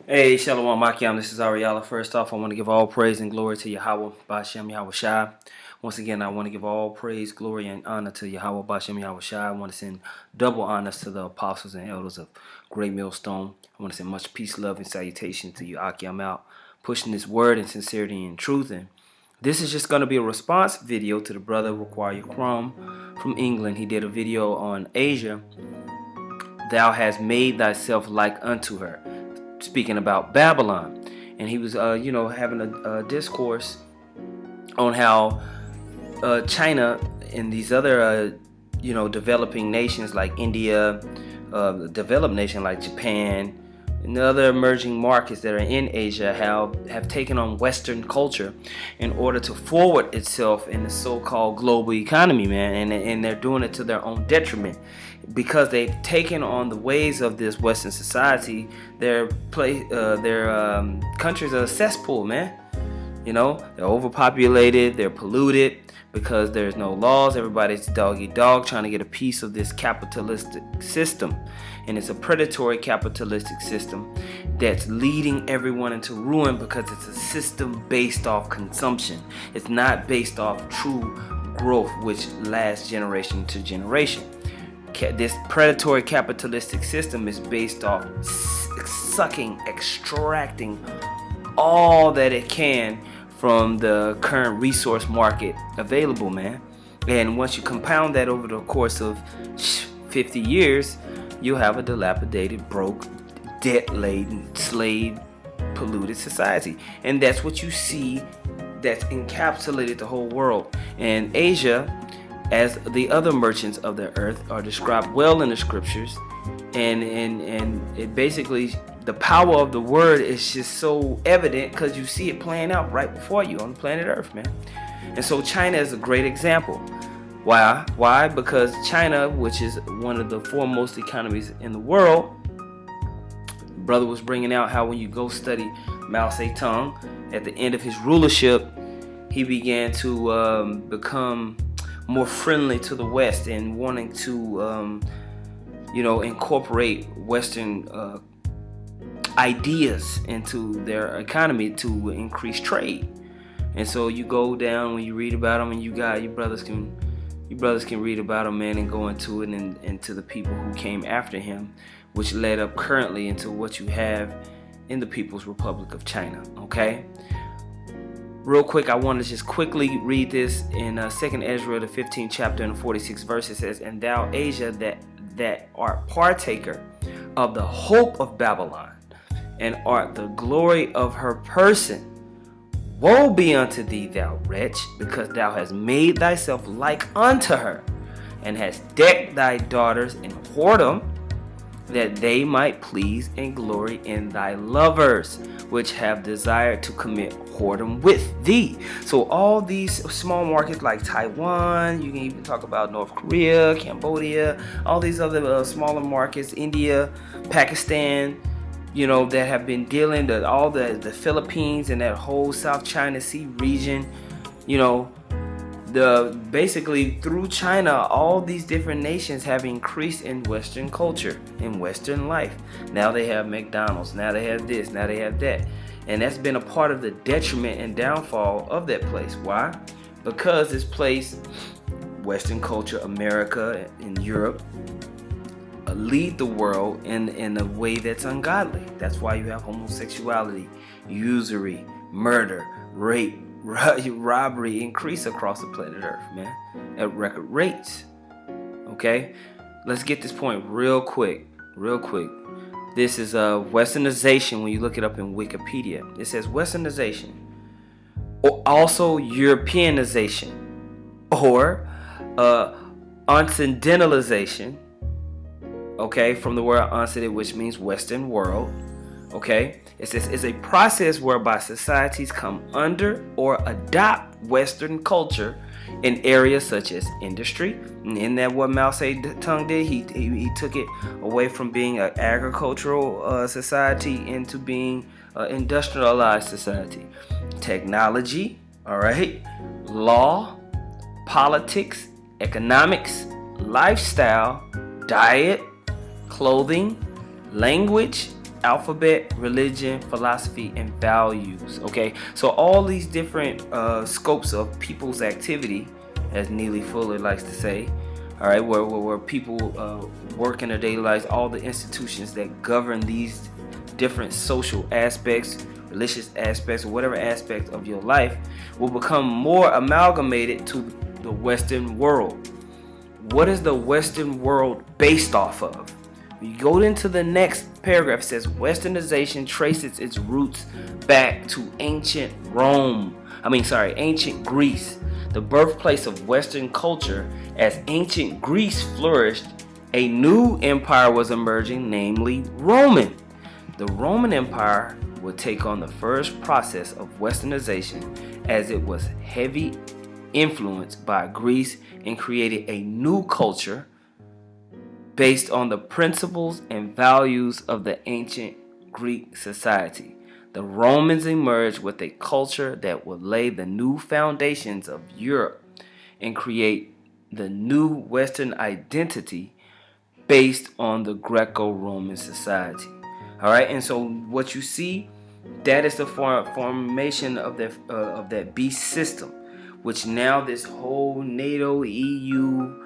Hey, Shalom Makiam, this is Ariala. First off, I want to give all praise and glory to Yahweh, Bashem Yahweh Shai. Once again, I want to give all praise, glory, and honor to Yahweh, Bashem Yahweh Shai. I want to send double honors to the apostles and elders of Great Millstone. I want to send much peace, love, and salutation to you, Akim out, pushing this word in sincerity and truth. And this is just going to be a response video to the brother Require Crumb from England. He did a video on Asia. Thou hast made thyself like unto her, speaking about Babylon. And he was having a discourse on how China and these other developing nations like India, developed nation like Japan, and the other emerging markets that are in Asia have taken on Western culture in order to forward itself in the so-called global economy, man. And they're doing it to their own detriment because they've taken on the ways of this Western society. Their countries are a cesspool, man. They're overpopulated, they're polluted because there's no laws. Everybody's dog eat dog trying to get a piece of this capitalistic system. And it's a predatory capitalistic system that's leading everyone into ruin because it's a system based off consumption. It's not based off true growth, which lasts generation to generation. This predatory capitalistic system is based off sucking, extracting all that it can from the current resource market available, man. And once you compound that over the course of 50 years, you'll have a dilapidated, broke, debt-laden, slave, polluted society. And that's what you see that's encapsulated the whole world. And Asia, as the other merchants of the earth, are described well in the scriptures. And it basically, the power of the word is just so evident because you see it playing out right before you on the planet Earth, man. And so China is a great example. Why? Because China, which is one of the foremost economies in the world, brother was bringing out how when you go study Mao Zedong, at the end of his rulership, he began to become more friendly to the West and wanting to incorporate Western ideas into their economy to increase trade. And so you go down when you read about them, and you brothers can read about them, man, and go into it and to the people who came after him, which led up currently into what you have in the People's Republic of China. Okay, real quick, I want to just quickly read this in 2nd Ezra, the 15th chapter and the 46th verse. It says, "And thou, Asia, that art partaker of the hope of Babylon, and art the glory of her person, woe be unto thee, thou wretch, because thou hast made thyself like unto her, and hast decked thy daughters in whoredom, that they might please and glory in thy lovers, which have desired to commit whoredom with thee." So all these small markets like Taiwan, you can even talk about North Korea, Cambodia, all these other smaller markets, India, Pakistan, that have been dealing with all the Philippines and that whole South China Sea region, basically through China, all these different nations have increased in Western culture, in Western life. Now they have McDonald's, now they have this, now they have that. And that's been a part of the detriment and downfall of that place. Why? Because this place, Western culture, America and Europe, lead the world in a way that's ungodly. That's why you have homosexuality, usury, murder, rape, robbery increase across the planet Earth, man, at record rates. Okay, let's get this point real quick. This is westernization. When you look it up in Wikipedia, it says westernization, or also Europeanization, or occidentalization. Okay, from the word occident, which means Western world. Okay, it says it's a process whereby societies come under or adopt Western culture in areas such as industry. And in that, what Mao Zedong did, he took it away from being an agricultural society into being an industrialized society. Technology, all right, law, politics, economics, lifestyle, diet, clothing, language, alphabet, religion, philosophy, and values. Okay, so all these different scopes of people's activity, as Neely Fuller likes to say, all right, where people work in their daily lives, all the institutions that govern these different social aspects, religious aspects, or whatever aspect of your life will become more amalgamated to the Western world. What is the Western world based off of? You go into the next paragraph, it says Westernization traces its roots back to ancient Greece, the birthplace of Western culture. As ancient Greece flourished, a new empire was emerging, namely Roman. The Roman Empire would take on the first process of Westernization as it was heavy influenced by Greece and created a new culture based on the principles and values of the ancient Greek society. The Romans emerged with a culture that would lay the new foundations of Europe and create the new Western identity based on the Greco-Roman society. All right, and so what you see, that is the formation of that beast system, which now this whole NATO, EU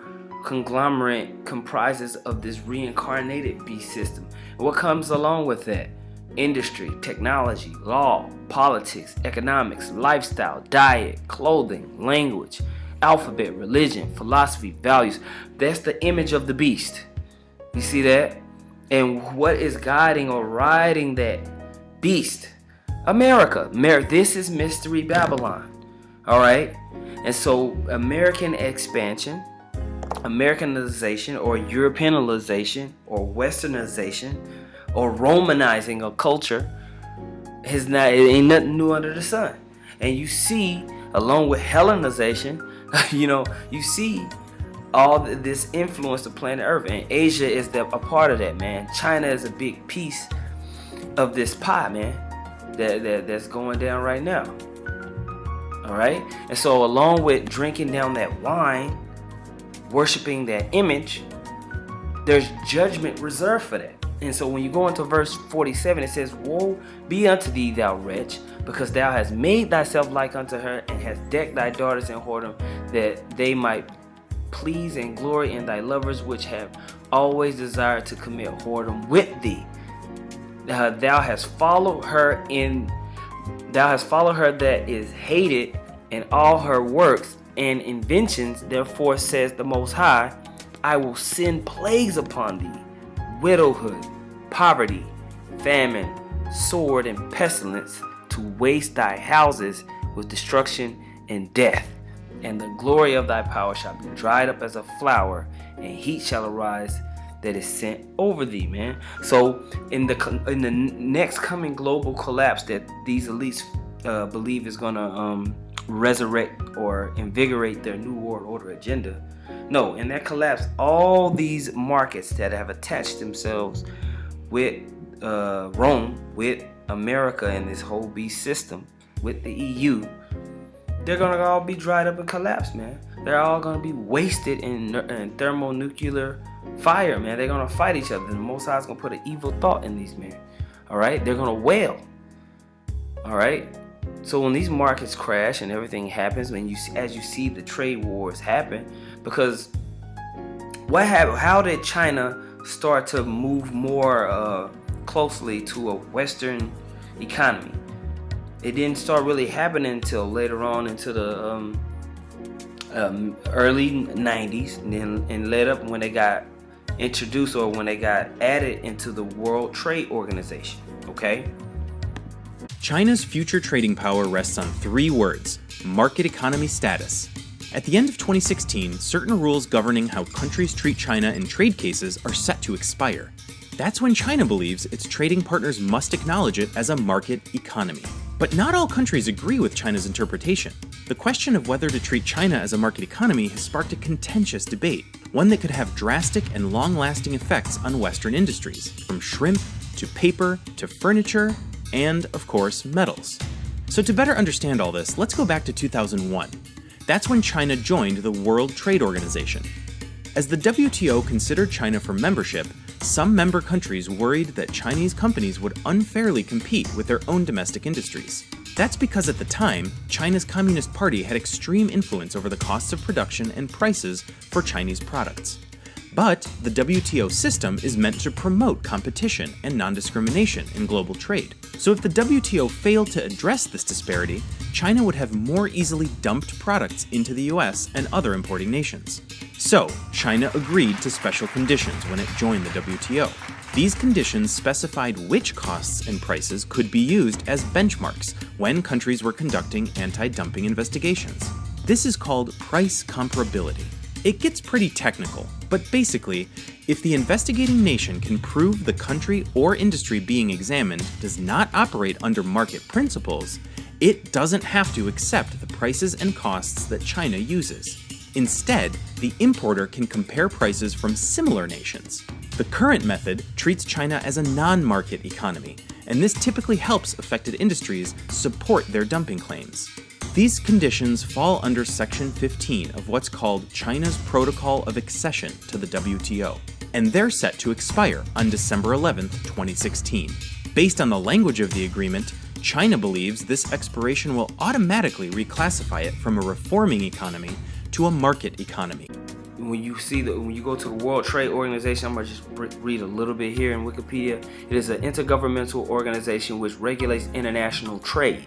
conglomerate comprises of this reincarnated beast system. And what comes along with that? Industry, technology, law, politics, economics, lifestyle, diet, clothing, language, alphabet, religion, philosophy, values. That's the image of the beast. You see that? And what is guiding or riding that beast? America. This is Mystery Babylon. All right? And so American expansion, Americanization or Europeanization or Westernization or Romanizing a culture it ain't nothing new under the sun. And you see, along with Hellenization, you see all this influence of planet Earth, and Asia is a part of that, man. China is a big piece of this pie, man, that's going down right now. All right, and so along with drinking down that wine, worshiping that image, there's judgment reserved for that. And so when you go into verse 47, it says, "Woe be unto thee, thou wretch, because thou hast made thyself like unto her, and hast decked thy daughters in whoredom, that they might please and glory in thy lovers, which have always desired to commit whoredom with thee. Thou hast followed her that is hated in all her works and inventions. Therefore says the Most High, I will send plagues upon thee, widowhood, poverty, famine, sword, and pestilence, to waste thy houses with destruction and death. And the glory of thy power shall be dried up as a flower, and heat shall arise that is sent over thee," man. So in the next coming global collapse that these elites believe is gonna resurrect or invigorate their new world order agenda. No, in that collapse, all these markets that have attached themselves with Rome, with America and this whole beast system, with the EU, they're gonna all be dried up and collapsed, man. They're all gonna be wasted in thermonuclear fire, man. They're gonna fight each other. And the Most High is gonna put an evil thought in these men. All right, they're gonna wail. All right. So when these markets crash and everything happens, as you see the trade wars happen, because how did China start to move more closely to a Western economy? It didn't start really happening until later on into the early 90s, and led up when they got introduced or when they got added into the World Trade Organization. Okay. China's future trading power rests on 3 words: market economy status. At the end of 2016, certain rules governing how countries treat China in trade cases are set to expire. That's when China believes its trading partners must acknowledge it as a market economy. But not all countries agree with China's interpretation. The question of whether to treat China as a market economy has sparked a contentious debate, one that could have drastic and long-lasting effects on Western industries, from shrimp to paper to furniture and, of course, metals. So to better understand all this, let's go back to 2001. That's when China joined the World Trade Organization. As the WTO considered China for membership, some member countries worried that Chinese companies would unfairly compete with their own domestic industries. That's because at the time, China's Communist Party had extreme influence over the costs of production and prices for Chinese products. But the WTO system is meant to promote competition and non-discrimination in global trade. So if the WTO failed to address this disparity, China would have more easily dumped products into the US and other importing nations. So, China agreed to special conditions when it joined the WTO. These conditions specified which costs and prices could be used as benchmarks when countries were conducting anti-dumping investigations. This is called price comparability. It gets pretty technical, but basically, if the investigating nation can prove the country or industry being examined does not operate under market principles, it doesn't have to accept the prices and costs that China uses. Instead, the importer can compare prices from similar nations. The current method treats China as a non-market economy, and this typically helps affected industries support their dumping claims. These conditions fall under Section 15 of what's called China's Protocol of Accession to the WTO, and they're set to expire on December 11, 2016. Based on the language of the agreement, China believes this expiration will automatically reclassify it from a reforming economy to a market economy. When you go to the World Trade Organization, I'm going to just read a little bit here in Wikipedia. It is an intergovernmental organization which regulates international trade.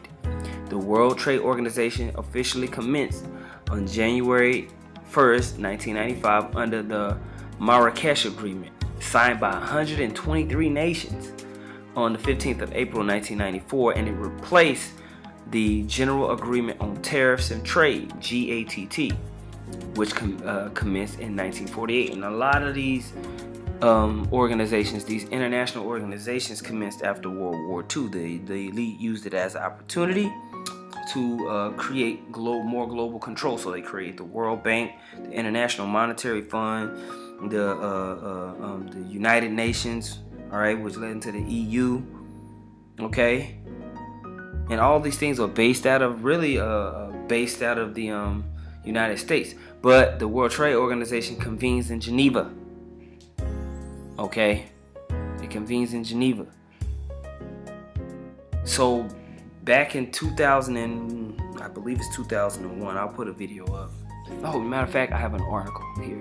The World Trade Organization officially commenced on January 1st, 1995 under the Marrakesh Agreement, signed by 123 nations on the 15th of April 1994, and it replaced the General Agreement on Tariffs and Trade, GATT, which commenced in 1948. And a lot of these organizations, these international organizations, commenced after World War II. The elite used it as an opportunity to create more global control. So they created the World Bank, the International Monetary Fund, the United Nations, all right, which led into the EU, okay, and all these things are based out of the United States. But the World Trade Organization convenes in Geneva. Okay, it convenes in Geneva. So back in 2000, I believe it's 2001. I'll put a video up. Oh, matter of fact, I have an article here.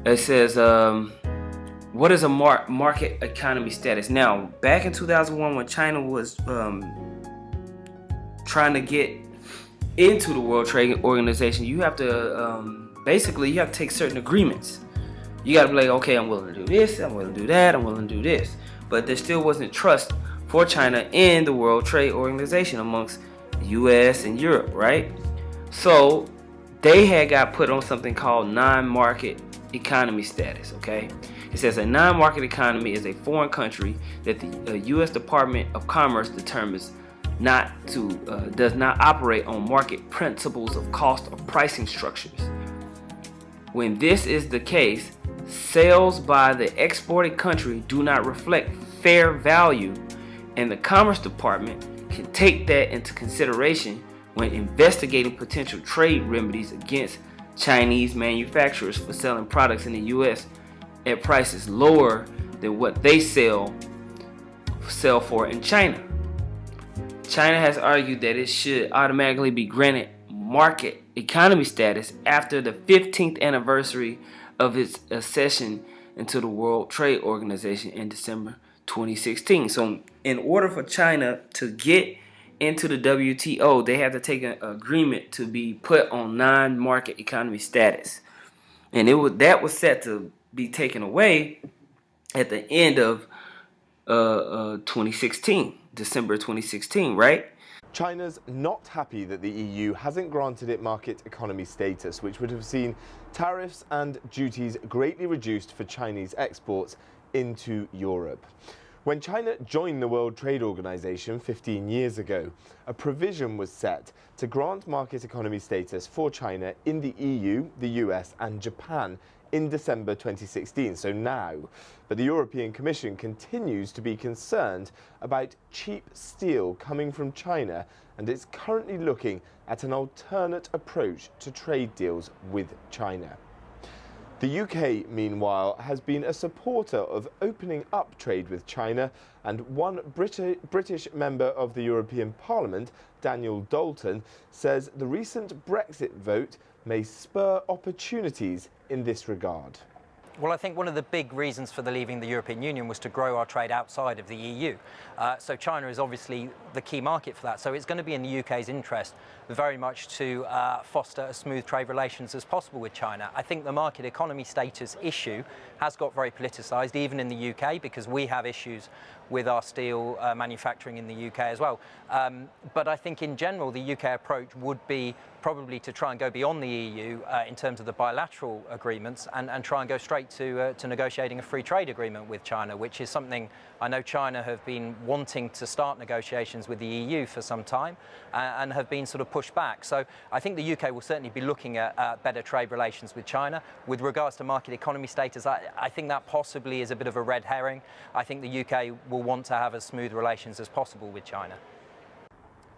It says, what is a market economy status? Now, back in 2001, when China was trying to get into the World Trade Organization, you have to basically take certain agreements. You got to be like, okay, I'm willing to do this, I'm willing to do that, I'm willing to do this. But there still wasn't trust for China in the World Trade Organization amongst the US and Europe, right? So they had got put on something called non-market economy status, okay? It says a non-market economy is a foreign country that the U.S. Department of Commerce determines does not operate on market principles of cost or pricing structures. When this is the case, sales by the exporting country do not reflect fair value, and the Commerce Department can take that into consideration when investigating potential trade remedies against Chinese manufacturers for selling products in the U.S. at prices lower than what they sell for in China. China has argued that it should automatically be granted market economy status after the 15th anniversary of its accession into the World Trade Organization in December 2016. So in order for China to get into the WTO, they have to take an agreement to be put on non-market economy status. And that was set to be taken away at the end of 2016, December 2016, right? China's not happy that the EU hasn't granted it market economy status, which would have seen tariffs and duties greatly reduced for Chinese exports into Europe. When China joined the World Trade Organization 15 years ago, a provision was set to grant market economy status for China in the EU, the US and Japan in December 2016, so now. But the European Commission continues to be concerned about cheap steel coming from China, and it's currently looking at an alternate approach to trade deals with China. The UK, meanwhile, has been a supporter of opening up trade with China, and one British member of the European Parliament, Daniel Dalton, says the recent Brexit vote may spur opportunities in this regard. Well, I think one of the big reasons for the leaving the European Union was to grow our trade outside of the EU. So China is obviously the key market for that. So it's going to be in the UK's interest very much to foster as smooth trade relations as possible with China. I think the market economy status issue has got very politicised, even in the UK, because we have issues with our steel manufacturing in the UK as well. But I think in general, the UK approach would be probably to try and go beyond the EU in terms of the bilateral agreements and try and go straight to negotiating a free trade agreement with China, which is something I know China have been wanting to start negotiations with the EU for some time and have been sort of pushed back. So I think the UK will certainly be looking at better trade relations with China. With regards to market economy status, I think that possibly is a bit of a red herring. I think the UK will want to have as smooth relations as possible with China.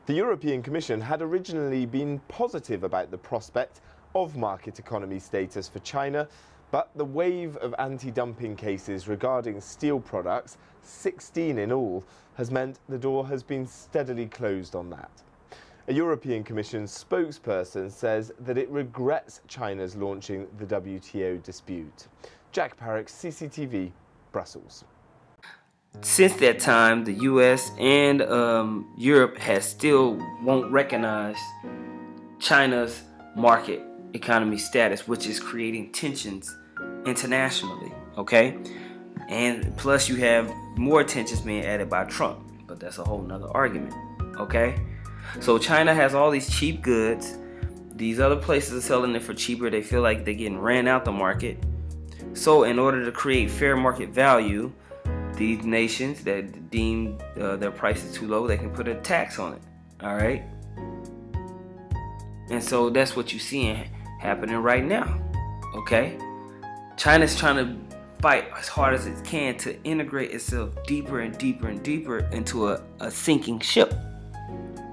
The European Commission had originally been positive about the prospect of market economy status for China, but the wave of anti-dumping cases regarding steel products, 16 in all, has meant the door has been steadily closed on that. A European Commission spokesperson says that it regrets China's launching the WTO dispute. Jack Parrick, CCTV, Brussels. Since that time, the U.S. and Europe still won't recognize China's market economy status, which is creating tensions internationally, okay? And plus you have more tensions being added by Trump, but that's a whole nother argument, okay? So China has all these cheap goods. These other places are selling it for cheaper. They feel like they're getting ran out the market. So in order to create fair market value, these nations that deem their prices too low, they can put a tax on it, all right? And so that's what you're seeing happening right now, okay? China's trying to fight as hard as it can to integrate itself deeper and deeper and deeper into a sinking ship.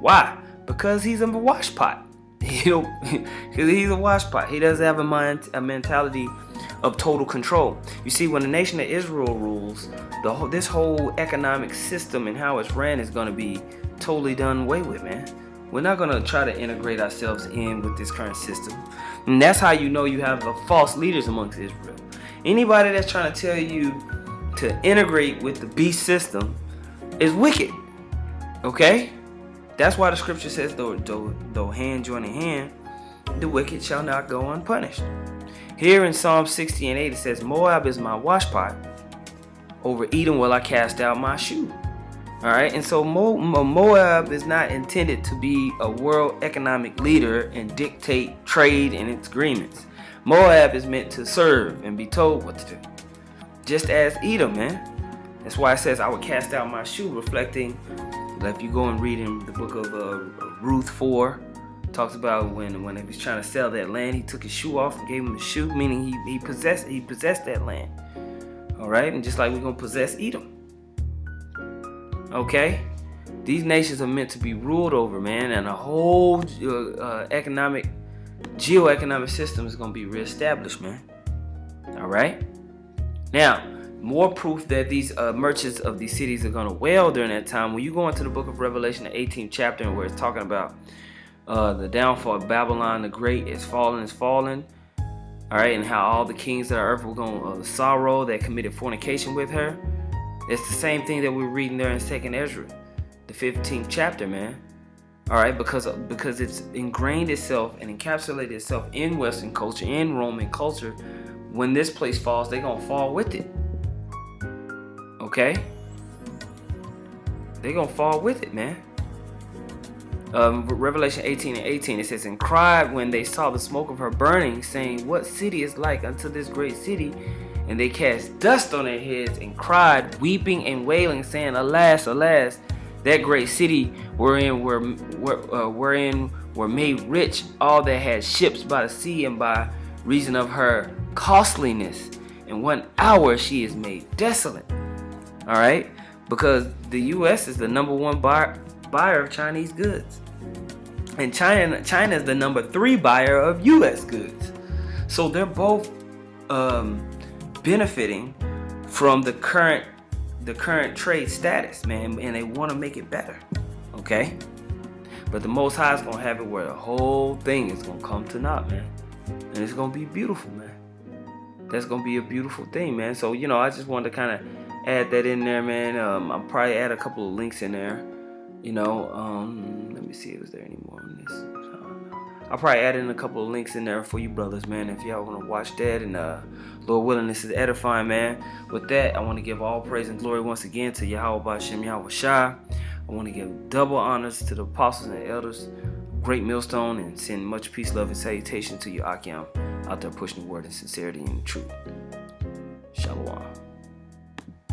Why? Because he's a washpot. Because he's a washpot. He doesn't have a mentality of total control. You see, when the nation of Israel rules, this whole economic system and how it's ran is going to be totally done away with, man. We're not going to try to integrate ourselves in with this current system. And that's how you know you have false leaders amongst Israel. Anybody that's trying to tell you to integrate with the beast system is wicked. Okay? That's why the scripture says, though hand join in hand, the wicked shall not go unpunished. Here in Psalm 60 and 8 it says, Moab is my washpot. Over Edom will I cast out my shoe. Alright, and so Moab is not intended to be a world economic leader and dictate trade and its agreements. Moab is meant to serve and be told what to do. Just as Edom, man. That's why it says, I will cast out my shoe, reflecting, if you go and read in the book of Ruth 4, talks about when he was trying to sell that land, he took his shoe off and gave him a shoe, meaning he possessed that land. Alright, and just like we're going to possess Edom. Okay? These nations are meant to be ruled over, man, and a whole geoeconomic system is going to be reestablished, man. Alright? Now, more proof that these merchants of these cities are going to wail during that time. When you go into the book of Revelation, the 18th chapter, where it's talking about the downfall of Babylon the Great is fallen. All right, and how all the kings of the earth were going to sorrow that committed fornication with her. It's the same thing that we're reading there in 2nd Ezra, the 15th chapter, man. All right, because it's ingrained itself and encapsulated itself in Western culture, in Roman culture. When this place falls, they're going to fall with it. Okay? They're going to fall with it, man. Revelation 18 and 18, it says, and cried when they saw the smoke of her burning, saying, what city is like unto this great city? And they cast dust on their heads and cried, weeping and wailing, saying, alas, alas, that great city wherein were made rich all that had ships by the sea, and by reason of her costliness, in 1 hour she is made desolate. All right, because the U.S. is the number one buyer of Chinese goods, and China is the number 3 buyer of U.S. goods. So they're both benefiting from the current trade status, man, and they want to make it better. Okay? But the Most High is gonna have it where the whole thing is gonna come to naught, man. And it's gonna be beautiful, man. That's gonna be a beautiful thing, man. So, I just wanted to kind of add that in there, man. I'll probably add a couple of links in there. Let me see if there any more on this. I'll probably add in a couple of links in there for you brothers, man, if y'all want to watch that. And Lord willing, this is edifying, man. With that, I want to give all praise and glory once again to Yahweh Bashem, Yahweh Shai. I want to give double honors to the apostles and elders, Great Millstone, and send much peace, love, and salutation to you, Akim, out there pushing the word in sincerity and truth. Shalom.